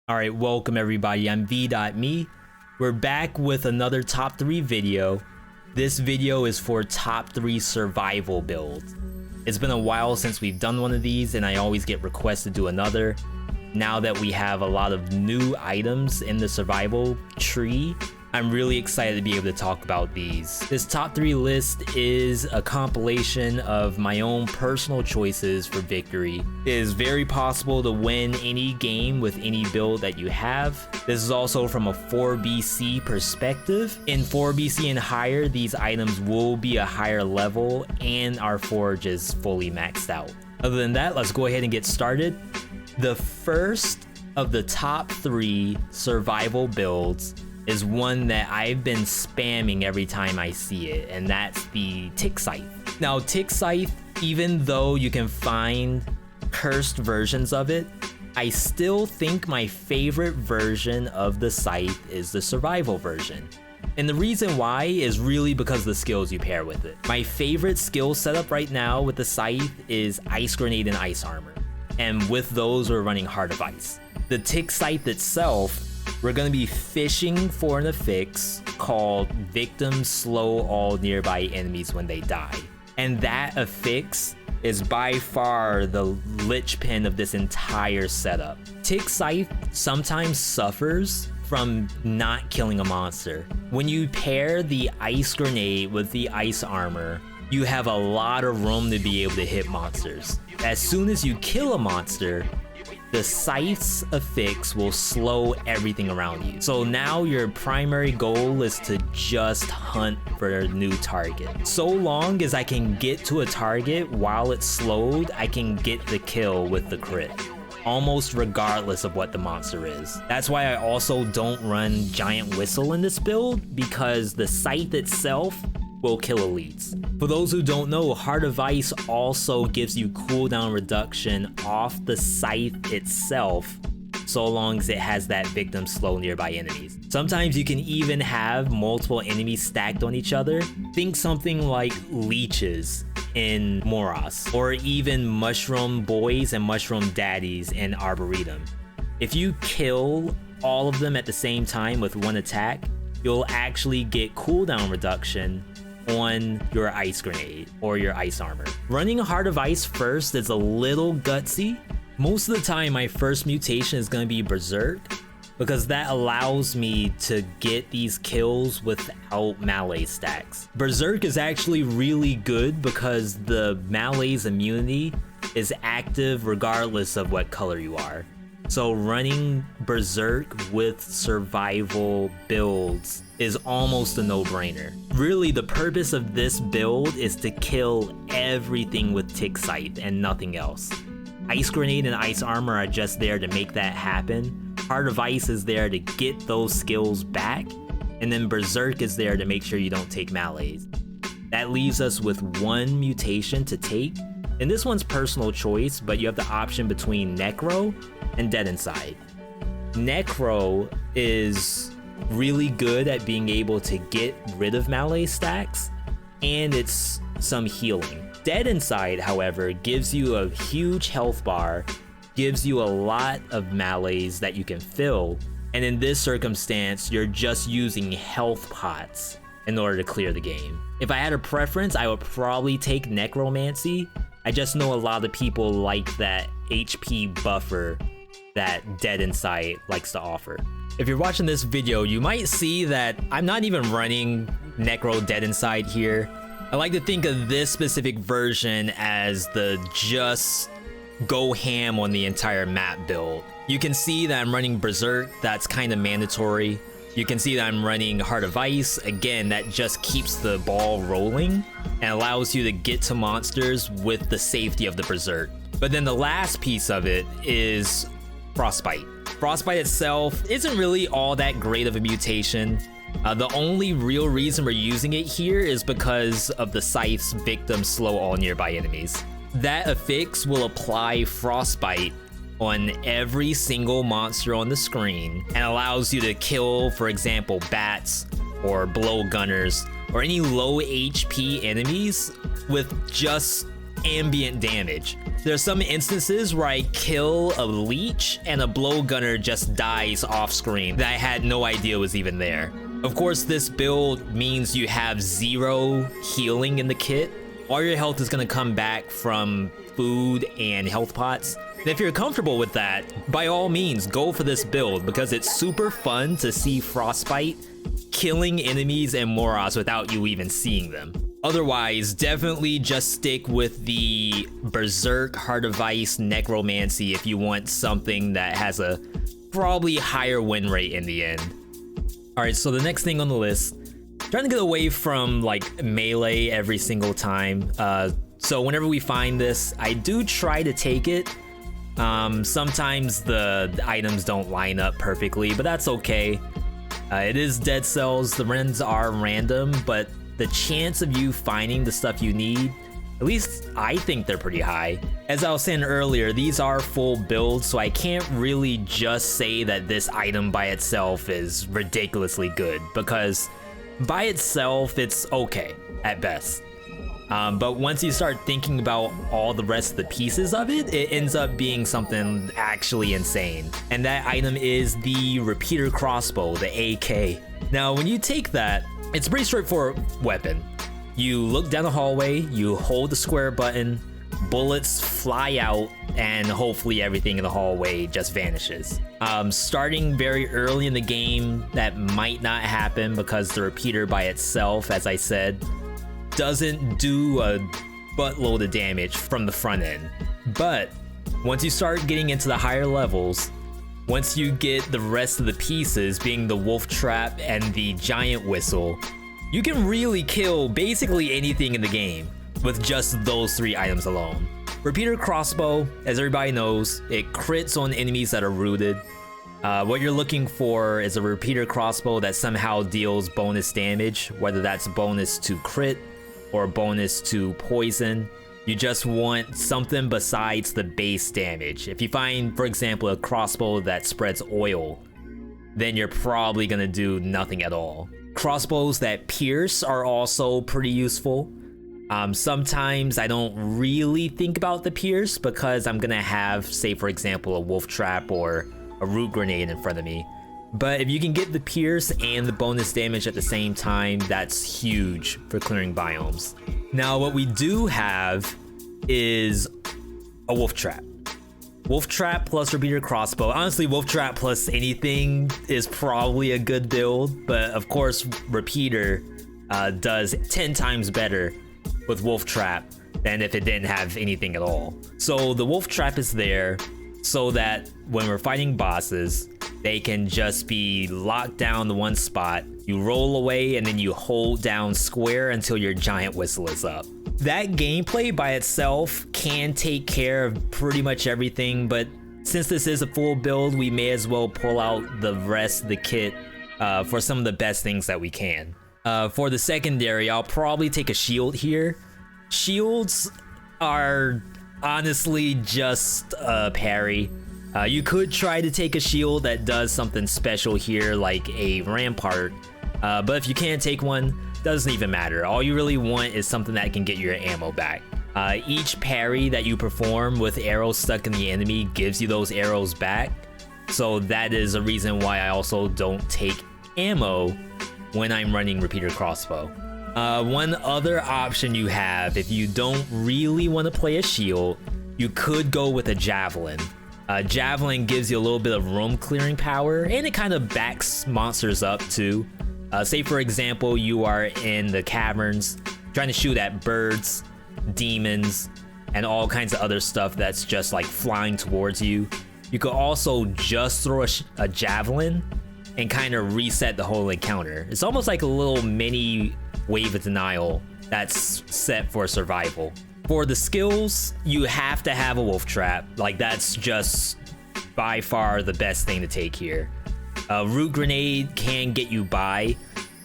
Alright, welcome everybody, I'm Veedotme. We're back with another top 3 video. This video is for top 3 survival builds. It's been a while since we've done one of these and I always get requests to do another. Now that we have a lot of new items in the survival tree, I'm really excited to be able to talk about these. This top 3 list is a compilation of my own personal choices for victory. It is very possible to win any game with any build that you have. This is also from a 4BC perspective. In 4BC and higher, these items will be a higher level and our forge is fully maxed out. Other than that, let's go ahead and get started. The first of the top 3 survival builds is one that I've been spamming every time I see it, and that's the Tick Scythe. Now, Tick Scythe, even though you can find cursed versions of it, I still think my favorite version of the Scythe is the survival version. And the reason why is really because of the skills you pair with it. My favorite skill setup right now with the Scythe is Ice Grenade and Ice Armor. And with those, we're running Heart of Ice. The Tick Scythe itself, we're going to be fishing for an affix called Victim Slow all nearby enemies when they die. And that affix is by far the linchpin of this entire setup. Tick Scythe sometimes suffers from not killing a monster. When you pair the Ice Grenade with the Ice Armor, you have a lot of room to be able to hit monsters. As soon as you kill a monster, the Scythe's affix will slow everything around you. So now your primary goal is to just hunt for a new target. So long as I can get to a target while it's slowed, I can get the kill with the crit, almost regardless of what the monster is. That's why I also don't run Giant Whistle in this build, because the Scythe itself will kill elites. For those who don't know, Heart of Ice also gives you cooldown reduction off the Scythe itself, so long as it has that victim slow nearby enemies. Sometimes you can even have multiple enemies stacked on each other. Think something like leeches in Moros, or even mushroom boys and mushroom daddies in Arboretum. If you kill all of them at the same time with one attack, you'll actually get cooldown reduction on your Ice Grenade or your Ice Armor. Running Heart of Ice first is a little gutsy. Most of the time my first mutation is going to be Berserk, because that allows me to get these kills without melee stacks. Berserk is actually really good because the melee's immunity is active regardless of what color you are. So running Berserk with survival builds is almost a no-brainer. Really, the purpose of this build is to kill everything with Tick Scythe and nothing else. Ice Grenade and Ice Armor are just there to make that happen. Heart of Ice is there to get those skills back. And then Berserk is there to make sure you don't take melees. That leaves us with one mutation to take. And this one's personal choice, but you have the option between Necro and Dead Inside. Necro is really good at being able to get rid of melee stacks, and it's some healing. Dead Inside, however, gives you a huge health bar, gives you a lot of melees that you can fill, and in this circumstance, you're just using health pots in order to clear the game. If I had a preference, I would probably take Necromancy. I just know a lot of people like that HP buffer that Dead Inside likes to offer. If you're watching this video, you might see that I'm not even running Necro Dead Inside here. I like to think of this specific version as the just go ham on the entire map build. You can see that I'm running Berserk, that's kind of mandatory. You can see that I'm running Heart of Ice, again, that just keeps the ball rolling and allows you to get to monsters with the safety of the Berserk. But then the last piece of it is Frostbite. Frostbite itself isn't really all that great of a mutation. The only real reason we're using it here is because of the Scythe's Victim Slow all nearby enemies. That affix will apply Frostbite on every single monster on the screen and allows you to kill, for example, bats or blowgunners or any low HP enemies with just ambient damage. There's some instances where I kill a leech and a blowgunner just dies off screen that I had no idea was even there. Of course, this build means you have 0 healing in the kit. All your health is gonna come back from food and health pots. And if you're comfortable with that, by all means, go for this build because it's super fun to see Frostbite killing enemies and Moros without you even seeing them. Otherwise, definitely just stick with the Berserk, Heart of Ice, Necromancy if you want something that has a probably higher win rate in the end. Alright, so the next thing on the list, trying to get away from like melee every single time. So whenever we find this, I do try to take it. Sometimes the items don't line up perfectly, but that's okay. It is dead cells, the runs are random, but the chance of you finding the stuff you need, at least I think they're pretty high. As I was saying earlier, these are full builds, so I can't really just say that this item by itself is ridiculously good, because by itself, it's okay at best. But once you start thinking about all the rest of the pieces of it, it ends up being something actually insane. And that item is the repeater crossbow, the AK. Now, when you take that, it's a pretty straightforward weapon. You look down the hallway, you hold the square button, bullets fly out, and hopefully everything in the hallway just vanishes. Starting very early in the game, that might not happen because the repeater by itself, as I said, doesn't do a buttload of damage from the front end. But once you start getting into the higher levels, once you get the rest of the pieces, being the wolf trap and the giant whistle, you can really kill basically anything in the game with just those 3 items alone. Repeater crossbow, as everybody knows, it crits on enemies that are rooted. What you're looking for is a repeater crossbow that somehow deals bonus damage, whether that's bonus to crit or bonus to poison. You just want something besides the base damage. If you find, for example, a crossbow that spreads oil, then you're probably gonna do nothing at all. Crossbows that pierce are also pretty useful. Sometimes I don't really think about the pierce because I'm gonna have, say for example, a wolf trap or a root grenade in front of me. But if you can get the pierce and the bonus damage at the same time, that's huge for clearing biomes. Now what we do have is a wolf trap. Wolf trap plus repeater crossbow. Honestly, wolf trap plus anything is probably a good build, but of course repeater does 10 times better with wolf trap than if it didn't have anything at all. So the wolf trap is there so that when we're fighting bosses, they can just be locked down to one spot. You roll away and then you hold down square until your giant whistle is up. That gameplay by itself can take care of pretty much everything, but since this is a full build, we may as well pull out the rest of the kit for some of the best things that we can. For the secondary, I'll probably take a shield here. Shields are honestly just a parry. You could try to take a shield that does something special here, like a rampart, but if you can't take one, doesn't even matter. All you really want is something that can get your ammo back. Each parry that you perform with arrows stuck in the enemy gives you those arrows back, so that is a reason why I also don't take ammo when I'm running repeater crossbow. One other option you have, if you don't really want to play a shield, you could go with a javelin. Javelin gives you a little bit of room clearing power, and it kind of backs monsters up too. Say for example, you are in the caverns trying to shoot at birds, demons, and all kinds of other stuff that's just like flying towards you. You could also just throw a javelin and kind of reset the whole encounter. It's almost like a little mini wave of denial that's set for survival. For the skills, you have to have a wolf trap. Like, that's just by far the best thing to take here. Root grenade can get you by.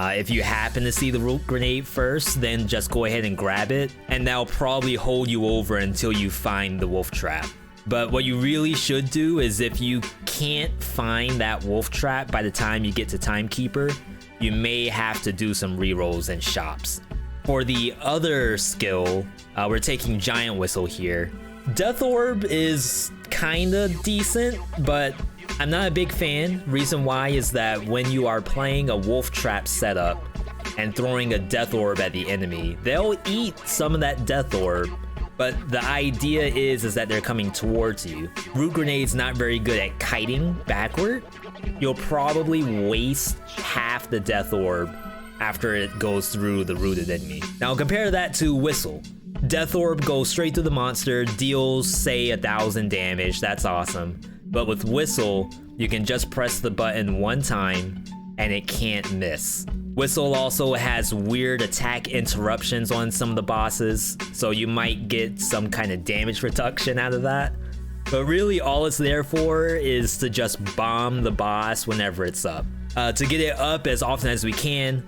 If you happen to see the root grenade first, then just go ahead and grab it, and that'll probably hold you over until you find the wolf trap. But what you really should do is, if you can't find that wolf trap by the time you get to Timekeeper, you may have to do some rerolls in shops. For the other skill, we're taking Giant Whistle here. Death Orb is kinda decent, but I'm not a big fan. Reason why is that when you are playing a wolf trap setup and throwing a Death Orb at the enemy, they'll eat some of that Death Orb, but the idea is that they're coming towards you. Root Grenade's not very good at kiting backward. You'll probably waste half the Death Orb after it goes through the rooted enemy. Now compare that to Whistle. Death Orb goes straight through the monster, deals say 1,000 damage, that's awesome. But with Whistle, you can just press the button one time and it can't miss. Whistle also has weird attack interruptions on some of the bosses, so you might get some kind of damage reduction out of that. But really all it's there for is to just bomb the boss whenever it's up. To get it up as often as we can,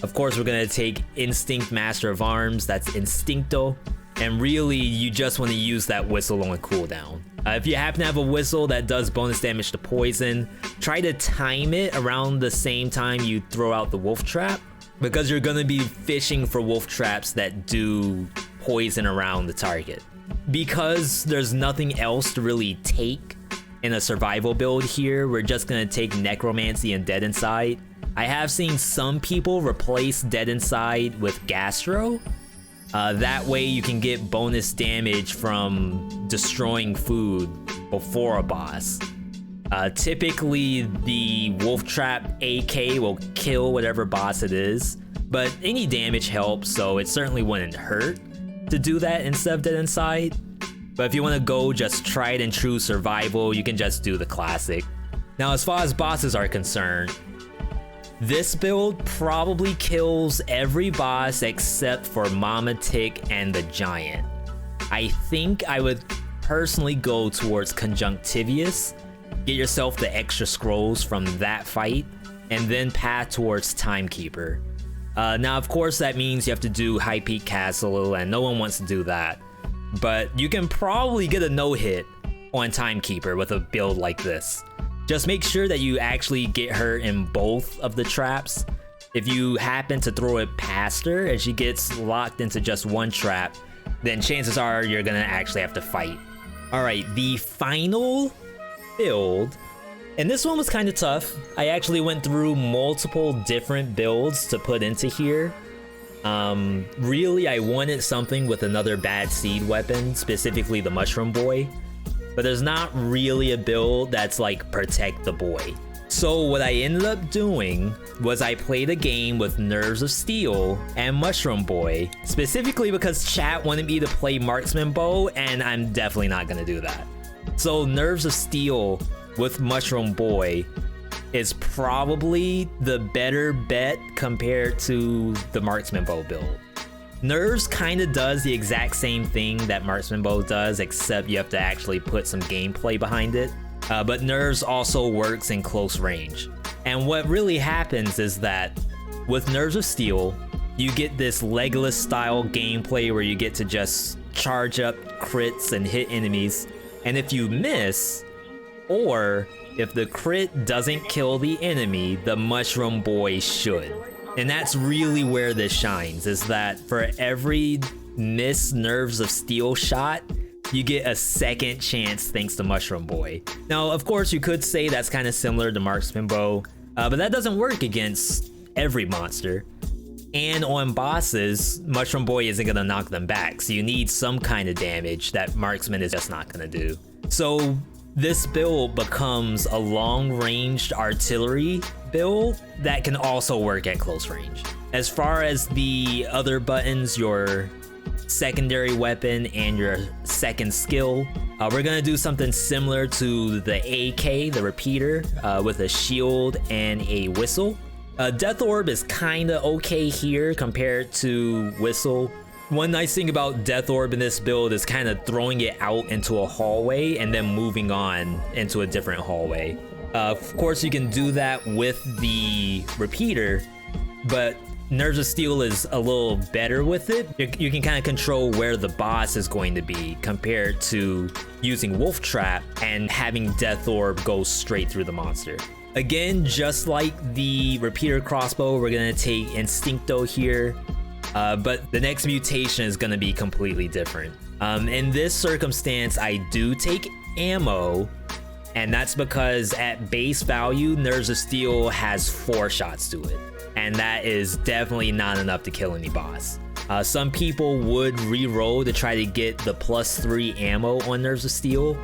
of course we're gonna take Instinct Master of Arms, that's Instincto, and really you just want to use that Whistle on cooldown. If you happen to have a Whistle that does bonus damage to poison, try to time it around the same time you throw out the wolf trap, because you're gonna be fishing for wolf traps that do poison around the target. Because there's nothing else to really take in a survival build here, we're just gonna take Necromancy and Dead Inside. I have seen some people replace Dead Inside with Gastro. That way you can get bonus damage from destroying food before a boss. Typically the Wolf Trap AK will kill whatever boss it is, but any damage helps, so it certainly wouldn't hurt to do that instead of Dead Inside. But if you want to go just tried and true survival, you can just do the classic. Now as far as bosses are concerned, this build probably kills every boss except for Mama Tick and the Giant. I think I would personally go towards Conjunctivius, get yourself the extra scrolls from that fight, and then path towards Timekeeper. Now of course that means you have to do High Peak Castle, and no one wants to do that. But you can probably get a no-hit on Timekeeper with a build like this. Just make sure that you actually get her in both of the traps. If you happen to throw it past her and she gets locked into just one trap, then chances are you're gonna actually have to fight. Alright, the final build, and this one was kind of tough. I actually went through multiple different builds to put into here. Really I wanted something with another bad seed weapon, specifically the Mushroom Boy. But there's not really a build that's like Protect the Boy. So what I ended up doing was I played a game with Nerves of Steel and Mushroom Boy, specifically because chat wanted me to play Marksman Bow, and I'm definitely not gonna do that. So Nerves of Steel with Mushroom Boy is probably the better bet compared to the Marksman Bow build. Nerves kind of does the exact same thing that Marksman Bow does, except you have to actually put some gameplay behind it. But Nerves also works in close range. And what really happens is that with Nerves of Steel, you get this Legolas style gameplay where you get to just charge up crits and hit enemies. And if you miss, or if the crit doesn't kill the enemy, the Mushroom Boy should. And that's really where this shines, is that for every miss Nerves of Steel shot, you get a second chance thanks to Mushroom Boy. Now, of course, you could say that's kind of similar to Marksman Bow, but that doesn't work against every monster. And on bosses, Mushroom Boy isn't gonna knock them back, so you need some kind of damage that Marksman is just not gonna do. So this build becomes a long-ranged artillery build that can also work at close range. As far as the other buttons, your secondary weapon and your second skill, we're gonna do something similar to the AK, the repeater, with a shield and a whistle. Death Orb is kinda okay here compared to Whistle. One nice thing about Death Orb in this build is kind of throwing it out into a hallway and then moving on into a different hallway. Of course, you can do that with the repeater, but Nerves of Steel is a little better with it. You can kind of control where the boss is going to be compared to using Wolf Trap and having Death Orb go straight through the monster. Again, just like the repeater crossbow, we're gonna take Instincto here. But the next mutation is going to be completely different. In this circumstance, I do take ammo, and that's because at base value, Nerves of Steel has 4 shots to it, and that is definitely not enough to kill any boss. Some people would re-roll to try to get the +3 ammo on Nerves of Steel.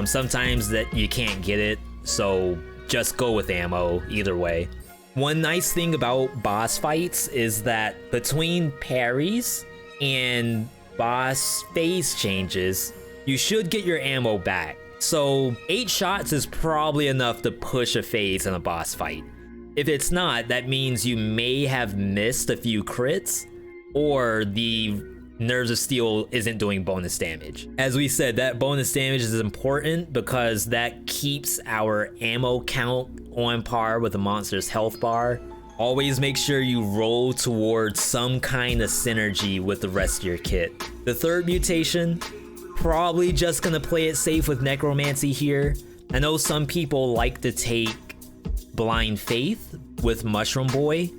Sometimes that you can't get it, so just go with ammo either way. One nice thing about boss fights is that between parries and boss phase changes, you should get your ammo back. So 8 shots is probably enough to push a phase in a boss fight. If it's not, that means you may have missed a few crits, or the Nerves of Steel isn't doing bonus damage. As we said, that bonus damage is important because that keeps our ammo count on par with the monster's health bar. Always make sure you roll towards some kind of synergy with the rest of your kit. The third mutation, probably just gonna play it safe with Necromancy here. I know some people like to take Blind Faith with Mushroom Boy.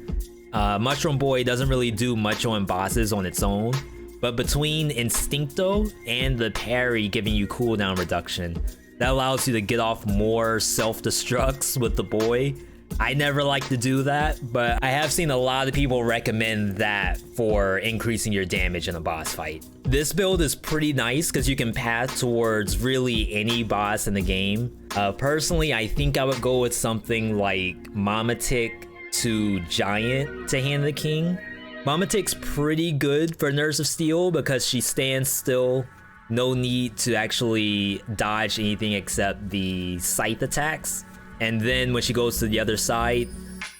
Mushroom Boy doesn't really do much on bosses on its own, but between Instincto and the parry giving you cooldown reduction, that allows you to get off more self-destructs with the boy. I never like to do that, but I have seen a lot of people recommend that for increasing your damage in a boss fight. This build is pretty nice because you can path towards really any boss in the game. Personally, I think I would go with something like Mamatic to Giant to Hand of the King. Mamatic's pretty good for Nerves of Steel because she stands still. No need to actually dodge anything except the scythe attacks. And then when she goes to the other side,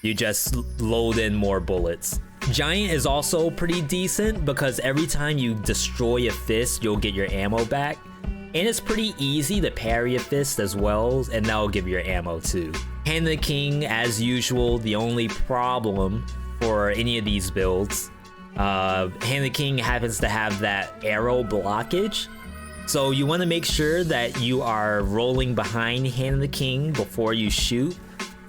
you just load in more bullets. Giant is also pretty decent because every time you destroy a fist, you'll get your ammo back. And it's pretty easy to parry a fist as well, and that'll give you your ammo too. Hand of the King, as usual, the only problem for any of these builds, Hand of the King happens to have that arrow blockage. So you want to make sure that you are rolling behind Hand of the King before you shoot,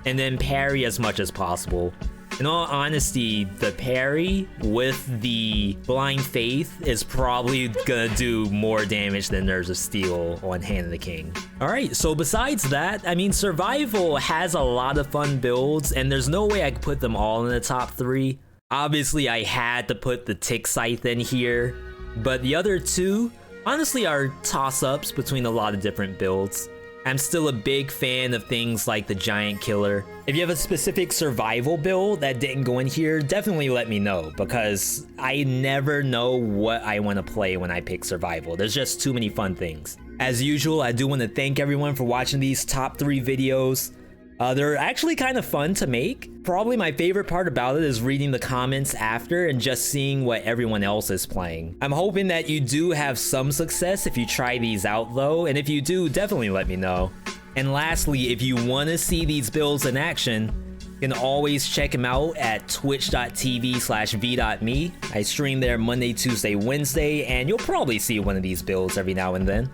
and then parry as much as possible. In all honesty, the parry with the Blind Faith is probably gonna do more damage than Nerves of Steel on Hand of the King. Alright, so besides that, I mean, Survival has a lot of fun builds, and there's no way I could put them all in the top 3. Obviously, I had to put the Tick Scythe in here, but the other 2, honestly, are toss-ups between a lot of different builds. I'm still a big fan of things like the Giant Killer. If you have a specific survival build that didn't go in here, definitely let me know, because I never know what I want to play when I pick survival. There's just too many fun things. As usual, I do want to thank everyone for watching these top 3 videos. They're actually kind of fun to make. Probably my favorite part about it is reading the comments after and just seeing what everyone else is playing. I'm hoping that you do have some success if you try these out though, and if you do, definitely let me know. And lastly, if you want to see these builds in action, you can always check them out at twitch.tv/Veedotme. I stream there Monday, Tuesday, Wednesday, and you'll probably see one of these builds every now and then.